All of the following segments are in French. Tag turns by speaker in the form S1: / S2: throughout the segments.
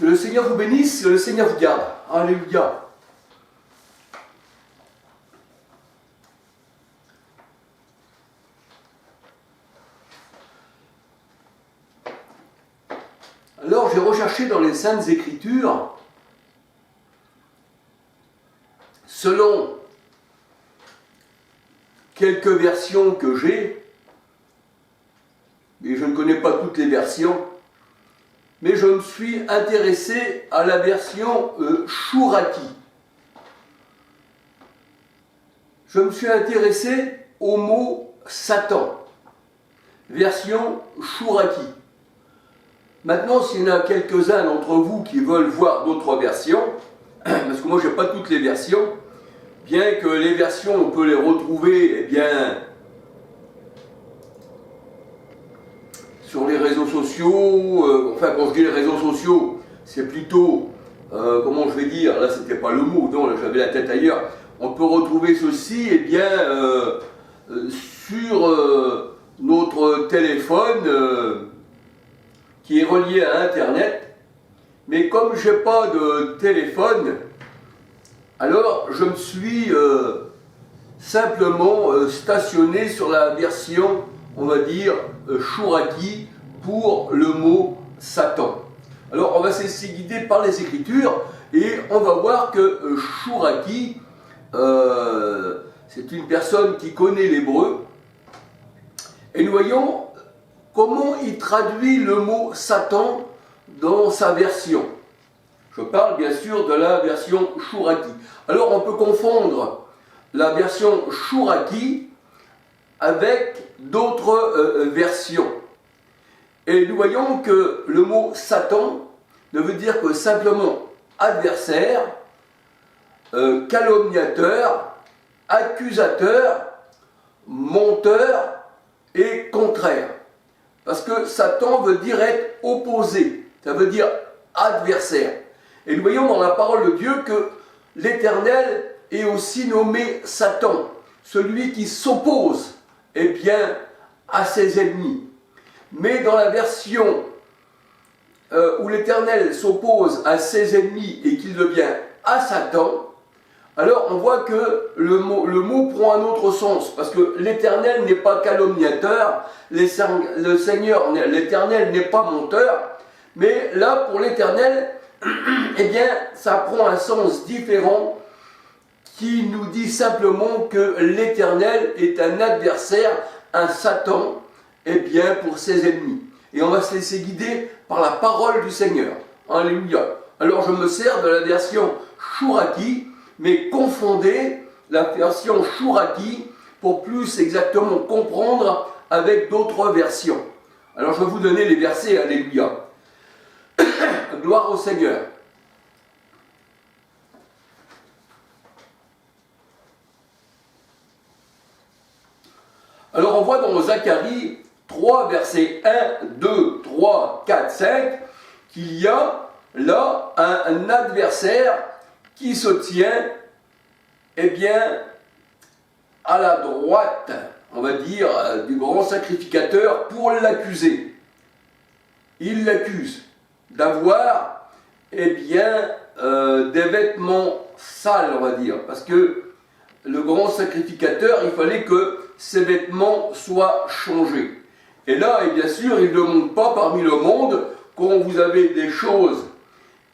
S1: le Seigneur vous bénisse, le Seigneur vous garde. Alléluia. Alors j'ai recherché dans les Saintes Écritures, selon quelques versions que j'ai, et je ne connais pas toutes les versions, mais je me suis intéressé à la version Chouraki. Je me suis intéressé au mot Satan, version Chouraki. Maintenant, s'il y en a quelques-uns d'entre vous qui veulent voir d'autres versions, parce que moi je n'ai pas toutes les versions, bien que les versions on peut les retrouver sur les réseaux sociaux, enfin quand je dis les réseaux sociaux, c'est plutôt, comment je vais dire, là c'était pas le mot, non, là j'avais la tête ailleurs, on peut retrouver ceci sur notre téléphone qui est relié à Internet, mais comme je n'ai pas de téléphone, alors je me suis simplement stationné sur la version, on va dire, Chouraki pour le mot Satan. Alors on va se laisser guider par les Écritures et on va voir que Chouraki, c'est une personne qui connaît l'hébreu, et nous voyons comment il traduit le mot Satan dans sa version. Je parle bien sûr de la version Chouraki. Alors on peut confondre la version Chouraki avec d'autres versions. Et nous voyons que le mot Satan ne veut dire que simplement adversaire, calomniateur, accusateur, menteur et contraire. Parce que Satan veut dire être opposé, ça veut dire adversaire. Et nous voyons dans la parole de Dieu que l'Éternel est aussi nommé Satan, celui qui s'oppose à ses ennemis. Mais dans la version où l'Éternel s'oppose à ses ennemis et qu'il devient à Satan, alors on voit que le mot prend un autre sens, parce que l'Éternel n'est pas calomniateur, le Seigneur, l'Éternel n'est pas menteur, mais là pour l'Éternel, ça prend un sens différent qui nous dit simplement que l'Éternel est un adversaire, un Satan, pour ses ennemis. Et on va se laisser guider par la parole du Seigneur. Alléluia. Alors je me sers de la version Chouraki, mais confondez la version Chouraki pour plus exactement comprendre avec d'autres versions. Alors je vais vous donner les versets, alléluia. Gloire au Seigneur. Alors on voit dans Zacharie 3, versets 1, 2, 3, 4, 5, qu'il y a là un adversaire qui se tient, à la droite, on va dire, du grand sacrificateur pour l'accuser. Il l'accuse d'avoir, des vêtements sales, on va dire, parce que le grand sacrificateur, il fallait que ses vêtements soient changés. Et là, et bien sûr, il ne demande pas parmi le monde, quand vous avez des choses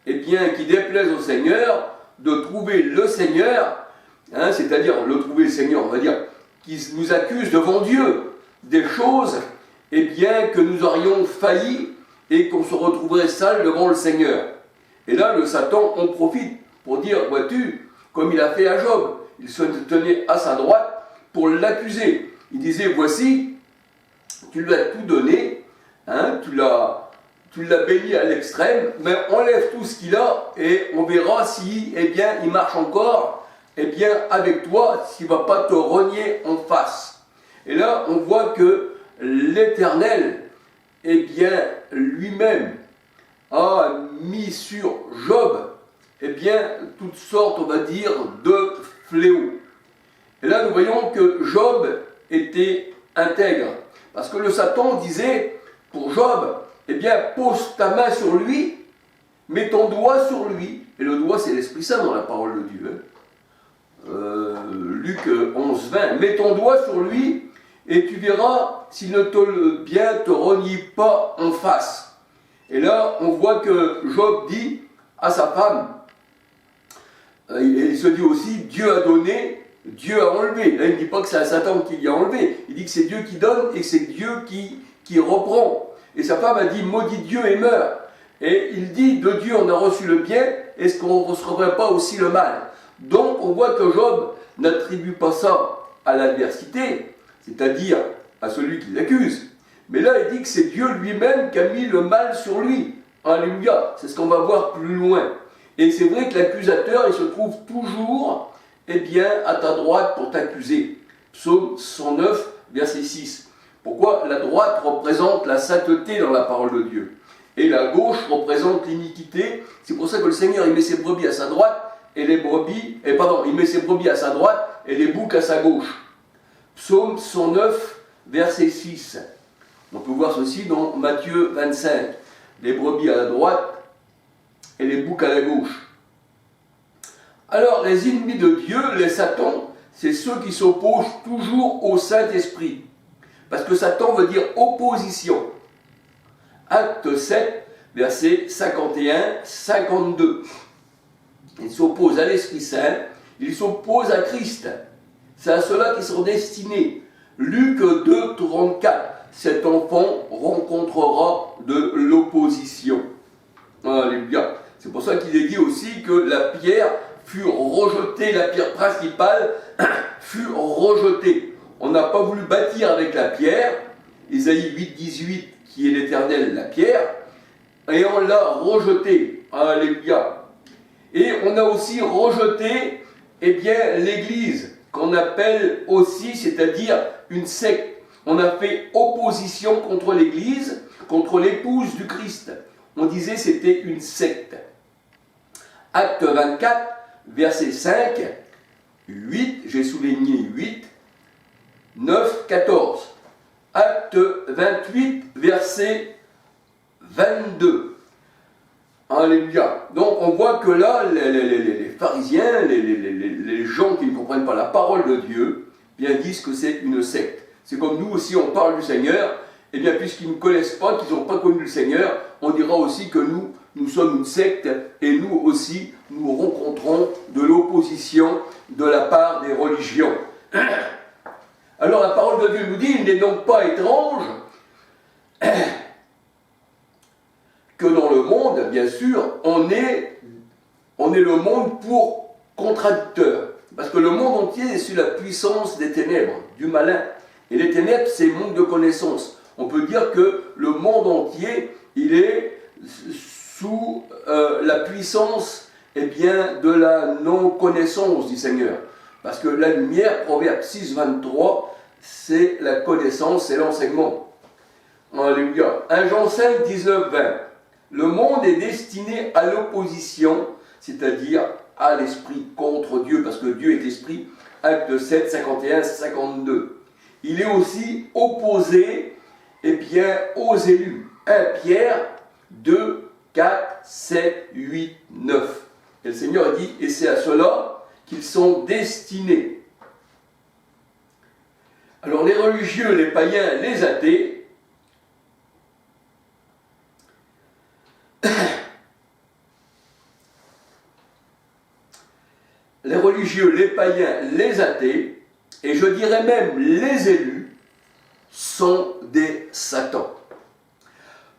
S1: qui déplaisent au Seigneur, de trouver le Seigneur, c'est-à-dire le trouver le Seigneur, on va dire, qui nous accuse devant Dieu des choses que nous aurions failli et qu'on se retrouverait sale devant le Seigneur. Et là, le Satan en profite pour dire, vois-tu, comme il a fait à Job, il se tenait à sa droite pour l'accuser. Il disait, voici, tu lui as tout donné, tu l'as béni à l'extrême, mais enlève tout ce qu'il a et on verra si il marche encore avec toi, s'il ne va pas te renier en face. Et là, on voit que l'Éternel, lui-même, a mis sur Job, toutes sortes, on va dire, de fléaux. Et là, nous voyons que Job était intègre. Parce que le Satan disait, pour Job, pose ta main sur lui, mets ton doigt sur lui. Et le doigt, c'est l'Esprit Saint dans la parole de Dieu. Luc 11, 20. Mets ton doigt sur lui et tu verras s'il ne te renie pas en face. Et là, on voit que Job dit à sa femme, il se dit aussi, Dieu a donné, Dieu a enlevé. Là, il ne dit pas que c'est à Satan qui lui a enlevé. Il dit que c'est Dieu qui donne et c'est Dieu qui reprend. Et sa femme a dit, maudit Dieu et meurt. Et il dit, de Dieu on a reçu le bien, est-ce qu'on ne recevrait pas aussi le mal? Donc, on voit que Job n'attribue pas ça à l'adversité, c'est-à-dire à celui qui l'accuse. Mais là, il dit que c'est Dieu lui-même qui a mis le mal sur lui. Alléluia. C'est ce qu'on va voir plus loin. Et c'est vrai que l'accusateur, il se trouve toujours, eh bien, à ta droite pour t'accuser. Psaume 109, verset 6. Pourquoi? La droite représente la sainteté dans la parole de Dieu. Et la gauche représente l'iniquité. C'est pour ça que le Seigneur, il met ses brebis à sa droite, et les brebis, il met ses brebis à sa droite, et les boucs à sa gauche. Psaume 109, verset 6. On peut voir ceci dans Matthieu 25. Les brebis à la droite, et les boucs à la gauche. Alors, les ennemis de Dieu, les Satans, c'est ceux qui s'opposent toujours au Saint-Esprit. Parce que Satan veut dire opposition. Acte 7, versets 51-52. Il s'oppose à l'Esprit Saint, il s'oppose à Christ. C'est à cela qu'ils sont destinés. Luc 2, 34. Cet enfant rencontrera de l'opposition. Alléluia. C'est pour ça qu'il est dit aussi que la pierre fut rejetée, la pierre principale fut rejetée. On n'a pas voulu bâtir avec la pierre, Ésaïe 8, 18, qui est l'Éternel, la pierre, et on l'a rejetée. Alléluia. Et on a aussi rejeté, eh bien, l'Église, qu'on appelle aussi, c'est-à-dire une secte. On a fait opposition contre l'Église, contre l'épouse du Christ. On disait c'était une secte. Acte 24, verset 5, 8, j'ai souligné 8, 9, 14. Acte 28, verset 22. Alléluia. Donc on voit que là, les pharisiens, les gens qui ne comprennent pas la parole de Dieu, bien disent que c'est une secte. C'est comme nous aussi, on parle du Seigneur, et bien puisqu'ils ne connaissent pas, qu'ils n'ont pas connu le Seigneur, on dira aussi que nous sommes une secte, et nous aussi, nous rencontrons de l'opposition de la part des religions. Alors la parole de Dieu nous dit, il n'est donc pas étrange que dans le monde, bien sûr, on est le monde pour contradicteur. Parce que le monde entier est sous la puissance des ténèbres, du malin. Et les ténèbres, c'est manque de connaissance. On peut dire que le monde entier, il est sous la puissance, eh bien, de la non-connaissance du Seigneur. Parce que la lumière, Proverbe 6, 23, c'est la connaissance, c'est l'enseignement. Alléluia. 1 Jean 5, 19, 20. Le monde est destiné à l'opposition, c'est-à-dire à l'esprit contre Dieu, parce que Dieu est esprit. Acte 7, 51, 52. Il est aussi opposé, eh bien, aux élus. 1 Pierre 2, 4, 7, 8, 9. Et le Seigneur dit, et c'est à cela qu'ils sont destinés. Alors les religieux, les païens, les athées, les religieux, les païens, les athées, et je dirais même les élus, sont des satans.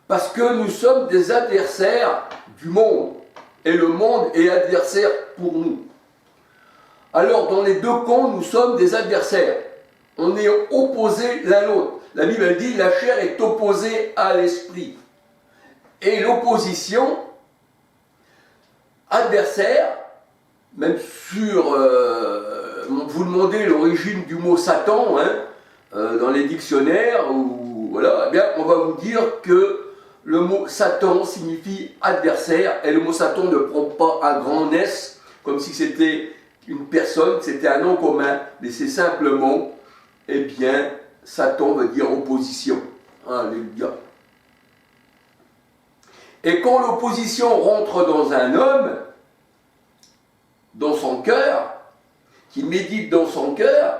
S1: Parce que nous sommes des adversaires du monde, et le monde est adversaire pour nous. Alors dans les deux camps, nous sommes des adversaires. On est opposés l'un à l'autre. La Bible elle dit, la chair est opposée à l'esprit. Et l'opposition, adversaire, même sur, vous demandez l'origine du mot Satan, dans les dictionnaires, ou voilà, eh bien, on va vous dire que le mot Satan signifie adversaire, et le mot Satan ne prend pas un grand S, comme si c'était une personne, c'était un nom commun, mais c'est simplement, eh bien, Satan veut dire opposition. Alléluia. Et quand l'opposition rentre dans un homme, dans son cœur, qui médite dans son cœur,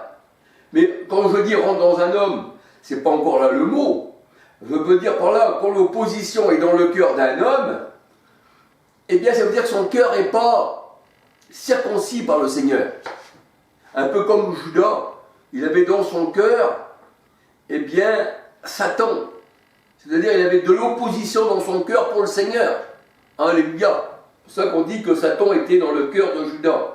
S1: mais quand je dis rentre dans un homme, c'est pas encore là le mot. Je veux dire par là, quand l'opposition est dans le cœur d'un homme, eh bien ça veut dire que son cœur n'est pas circoncis par le Seigneur. Un peu comme Judas, il avait dans son cœur, eh bien, Satan. C'est-à-dire il avait de l'opposition dans son cœur pour le Seigneur. Alléluia. C'est pour ça qu'on dit que Satan était dans le cœur de Judas.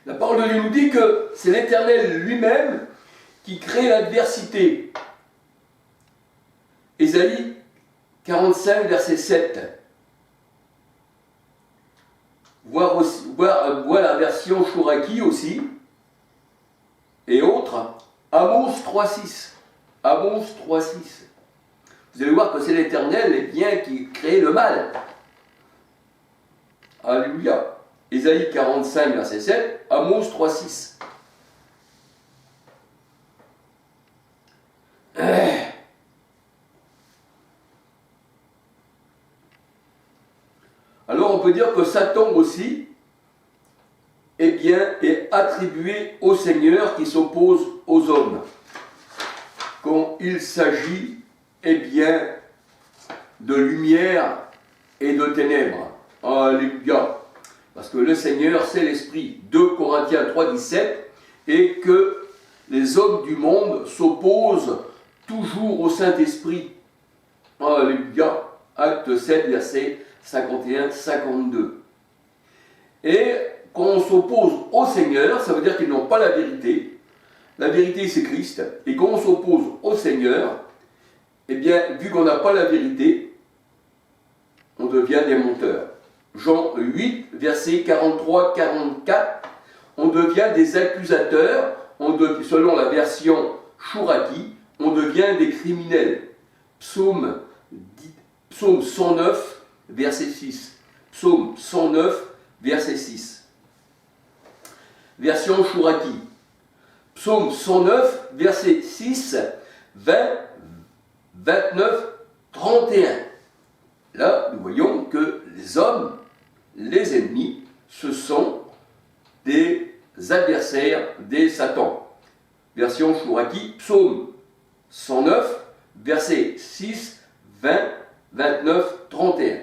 S1: La parole de Dieu nous dit que c'est l'Éternel lui-même qui crée l'adversité. Ésaïe 45, verset 7. Voir la version Chouraki aussi. Et autres. Amos 3.6. Amos 3.6. Vous allez voir que c'est l'Éternel qui crée le mal. Alléluia. Ésaïe 45, verset 7, Amos 3.6. Alors on peut dire que Satan aussi, eh bien, est attribué au Seigneur qui s'oppose aux hommes. Quand il s'agit, eh bien, de lumière et de ténèbres. Alléluia. Parce que le Seigneur, c'est l'Esprit. 2 Corinthiens 3, 17. Et que les hommes du monde s'opposent toujours au Saint-Esprit. Alléluia. Acte 7, verset 51-52. Et quand on s'oppose au Seigneur, ça veut dire qu'ils n'ont pas la vérité. La vérité, c'est Christ. Et quand on s'oppose au Seigneur, eh bien, vu qu'on n'a pas la vérité, on devient des menteurs. Jean 8, verset 43-44, on devient des accusateurs, selon la version Chouraki, on devient des criminels. Psaume 109, verset 6. Psaume 109, verset 6. Version Chouraki. Psaume 109, verset 6, 20, 29, 31. Là, nous voyons que les hommes, les ennemis, ce sont des adversaires des Satans. Version Chouraki, Psaume 109, versets 6, 20, 29, 31.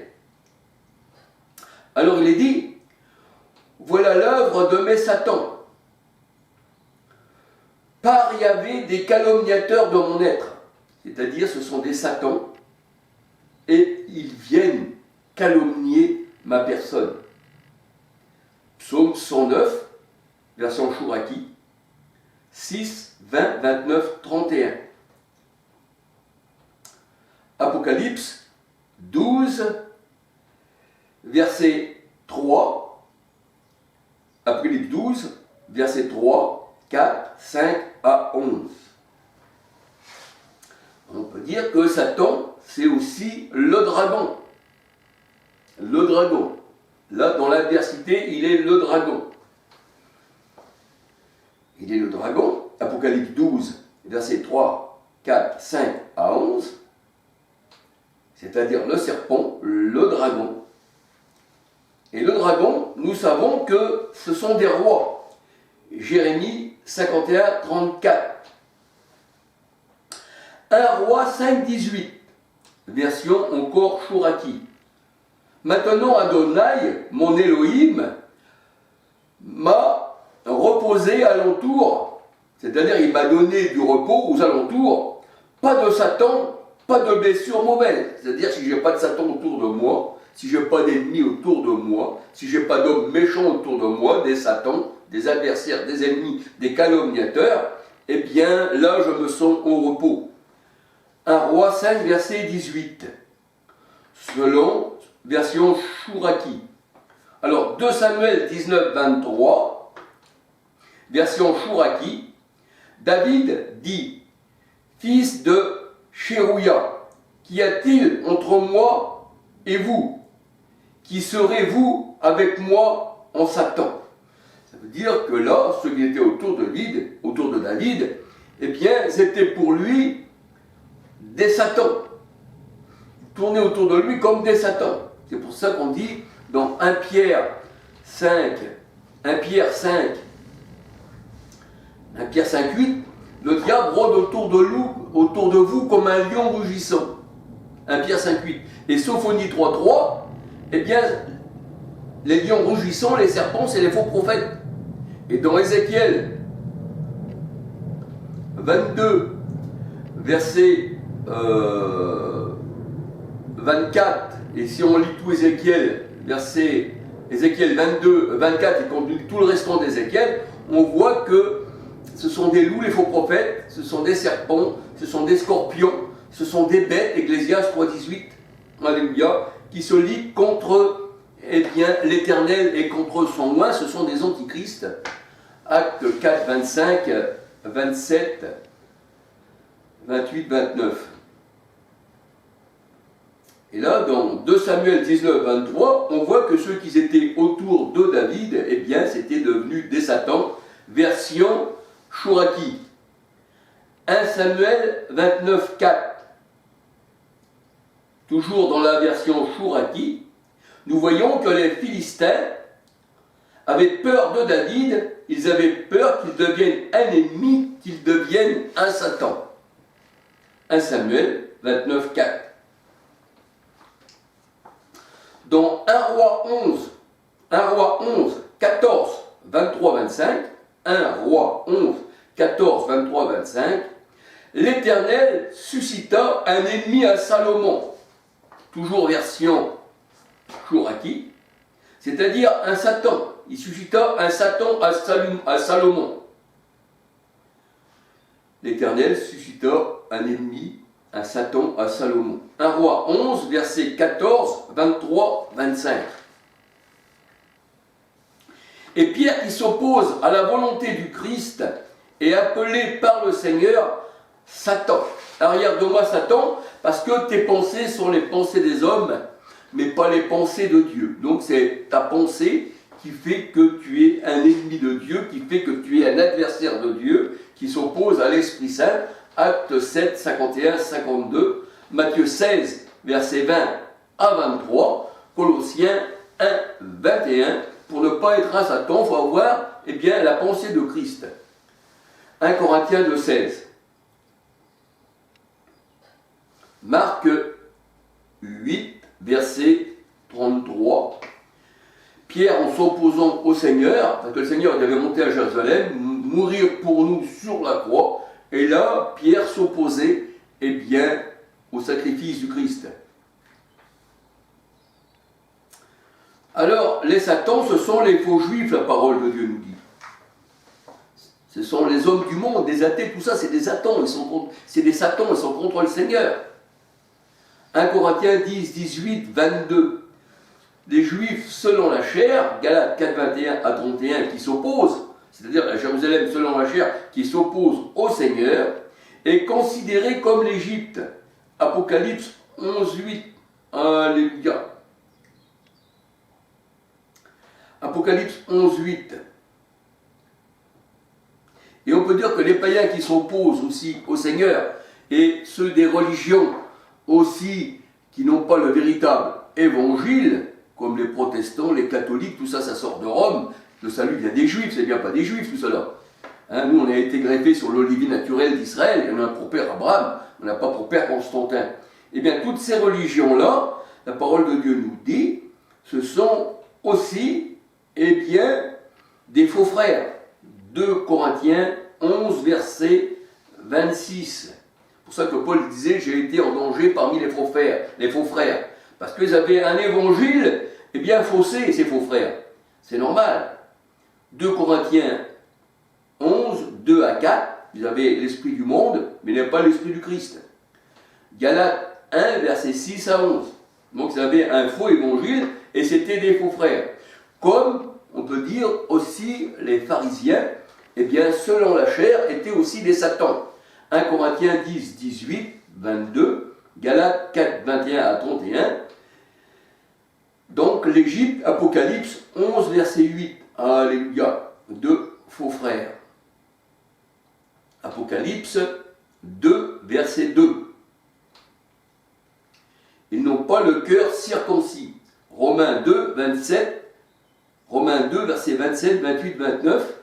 S1: Alors il est dit, voilà l'œuvre de mes Satans. Par Yahvé des calomniateurs de mon être. C'est-à-dire, ce sont des Satans et ils viennent calomnier ma personne. Psaume 109, version Chouraki, 6, 20, 29, 31. Apocalypse 12, verset 3. Apocalypse 12, verset 3, 4, 5 à 11. On peut dire que Satan, c'est aussi le dragon. Le dragon. Là, dans l'adversité, il est le dragon. Il est le dragon. Apocalypse 12, versets 3, 4, 5 à 11. C'est-à-dire le serpent, le dragon. Et le dragon, nous savons que ce sont des rois. Jérémie 51, 34. Un roi 5, 18. Version encore Chouraki. Maintenant Adonai, mon Elohim, m'a reposé alentour, c'est-à-dire il m'a donné du repos aux alentours, pas de Satan, pas de blessures mauvaises. C'est-à-dire si je n'ai pas de Satan autour de moi, si je n'ai pas d'ennemis autour de moi, si je n'ai pas d'hommes méchants autour de moi, des Satans, des adversaires, des ennemis, des calomniateurs, eh bien là je me sens au repos. Un roi 5, verset 18. Selon version Chouraki. Alors, 2 Samuel 19, 23, version Chouraki, David dit, fils de Chérouia, qu'y a-t-il entre moi et vous? Qui serez-vous avec moi en Satan? Ça veut dire que là, ceux qui étaient autour de David, eh bien, c'était pour lui des satans. Tourner autour de lui comme des satans. C'est pour ça qu'on dit dans 1 Pierre 5, 1 Pierre 5, 1 Pierre 5, 8, le diable rôde autour de vous comme un lion rugissant. 1 Pierre 5, 8. Et Sophonie 3, 3, eh bien, les lions rugissants, les serpents, c'est les faux prophètes. Et dans Ézéchiel 22, verset 24, et si on lit tout Ézéchiel, Ézéchiel 22, 24, et qu'on lit tout le restant d'Ézéchiel, on voit que ce sont des loups, les faux prophètes, ce sont des serpents, ce sont des scorpions, ce sont des bêtes, Ecclésiaste 3, 18, alléluia, qui se liguent contre l'Éternel et contre son loin, ce sont des antichrists. Acte 4, 25, 27, 28, 29. Et là, dans 2 Samuel 19, 23, on voit que ceux qui étaient autour de David, eh bien, c'était devenu des satans, version Chouraki. 1 Samuel 29, 4. Toujours dans la version Chouraki, nous voyons que les Philistins avaient peur de David, ils avaient peur qu'il devienne un ennemi, qu'il devienne un Satan. 1 Samuel 29, 4. Dans 1 roi 11, 14, 23, 25, 1 roi 11, 14, 23, 25, l'Éternel suscita un ennemi à Salomon, toujours version Chouraki, c'est-à-dire un Satan. Il suscita un Satan à Salomon. L'Éternel suscita un ennemi, un Satan à Salomon. 1 roi 11, versets 14, 23, 25. Et Pierre qui s'oppose à la volonté du Christ est appelé par le Seigneur Satan. Alors regarde-moi Satan, parce que tes pensées sont les pensées des hommes, mais pas les pensées de Dieu. Donc c'est ta pensée qui fait que tu es un ennemi de Dieu, qui fait que tu es un adversaire de Dieu, qui s'oppose à l'Esprit Saint. Acte 7, 51, 52, Matthieu 16, versets 20 à 23, Colossiens 1, 21. Pour ne pas être un Satan, il faut avoir la pensée de Christ. 1 Corinthiens 2, 16. Marc 8, verset 33. Pierre, en s'opposant au Seigneur, parce que le Seigneur devait monter à Jérusalem, mourir pour nous sur la croix, et là, Pierre s'opposait au sacrifice du Christ. Alors, les satans, ce sont les faux juifs, la parole de Dieu nous dit. Ce sont les hommes du monde, des athées, tout ça, c'est des satans, c'est des satans, ils sont contre le Seigneur. 1 Corinthiens 10, 18, 22. Les juifs selon la chair, Galates 4, 21 à 31, qui s'opposent, c'est-à-dire la Jérusalem selon la chair, qui s'oppose au Seigneur, est considérée comme l'Égypte. Apocalypse 11, 8. Alléluia. Apocalypse 11, 8. Et on peut dire que les païens qui s'opposent aussi au Seigneur, et ceux des religions aussi qui n'ont pas le véritable évangile, comme les protestants, les catholiques, tout ça, ça sort de Rome. Le salut vient des juifs, c'est bien pas des juifs tout cela. Hein, nous, on a été greffés sur l'olivier naturel d'Israël, et on a pour père Abraham, on n'a pas pour père Constantin. Eh bien, toutes ces religions-là, la parole de Dieu nous dit, ce sont aussi, des faux frères. 2 Corinthiens 11, verset 26. C'est pour ça que Paul disait, j'ai été en danger parmi les faux frères. Parce qu'ils avaient un évangile, faussé, ces faux frères. C'est normal. 2 Corinthiens 11, 2 à 4, ils avaient l'esprit du monde, mais ils n'avaient pas l'esprit du Christ. Galates 1, verset 6 à 11. Donc ils avaient un faux évangile, et c'était des faux frères. Comme, on peut dire aussi, les pharisiens, selon la chair, étaient aussi des satans. 1 Corinthiens 10, 18, 22, Galates 4, 21 à 31. Donc l'Égypte, Apocalypse 11, verset 8. Alléluia. Deux faux frères. Apocalypse 2, verset 2. Romains 2, versets 27, 28, 29,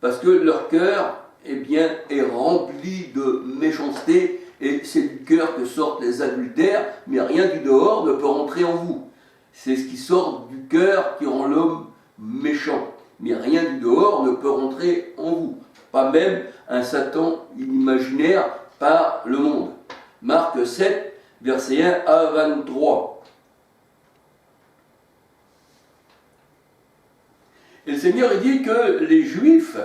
S1: parce que leur cœur est rempli de méchanceté, et c'est du cœur que sortent les adultères, mais rien du dehors ne peut rentrer en vous. C'est ce qui sort du cœur qui rend l'homme méchant, mais rien du dehors ne peut rentrer en vous. Pas même un Satan imaginaire par le monde. Marc 7, verset 1 à 23. Et le Seigneur il dit que les Juifs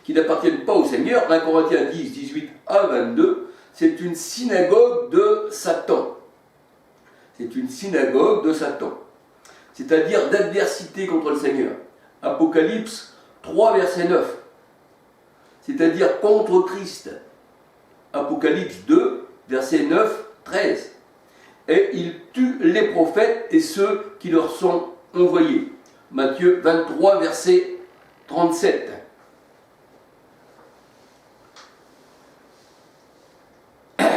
S1: qui n'appartiennent pas au Seigneur, 1 Corinthiens 10, 18 à 22, c'est une synagogue de Satan. C'est une synagogue de Satan. C'est-à-dire d'adversité contre le Seigneur. Apocalypse 3, verset 9. C'est-à-dire contre Christ. Apocalypse 2, verset 9, 13. Et il tue les prophètes et ceux qui leur sont envoyés. Matthieu 23, verset 37.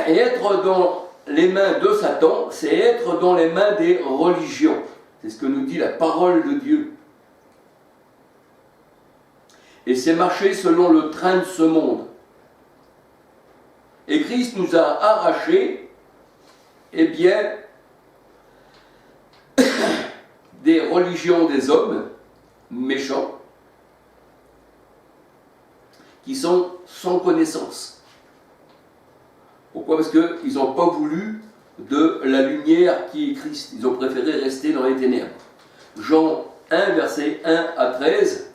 S1: Et être dans les mains de Satan, c'est être dans les mains des religions. C'est ce que nous dit la parole de Dieu. Et c'est marcher selon le train de ce monde. Et Christ nous a arraché, des religions des hommes méchants, qui sont sans connaissance. Pourquoi? Parce qu'ils n'ont pas voulu de la lumière qui est Christ. Ils ont préféré rester dans les ténèbres. Jean 1, verset 1 à 13.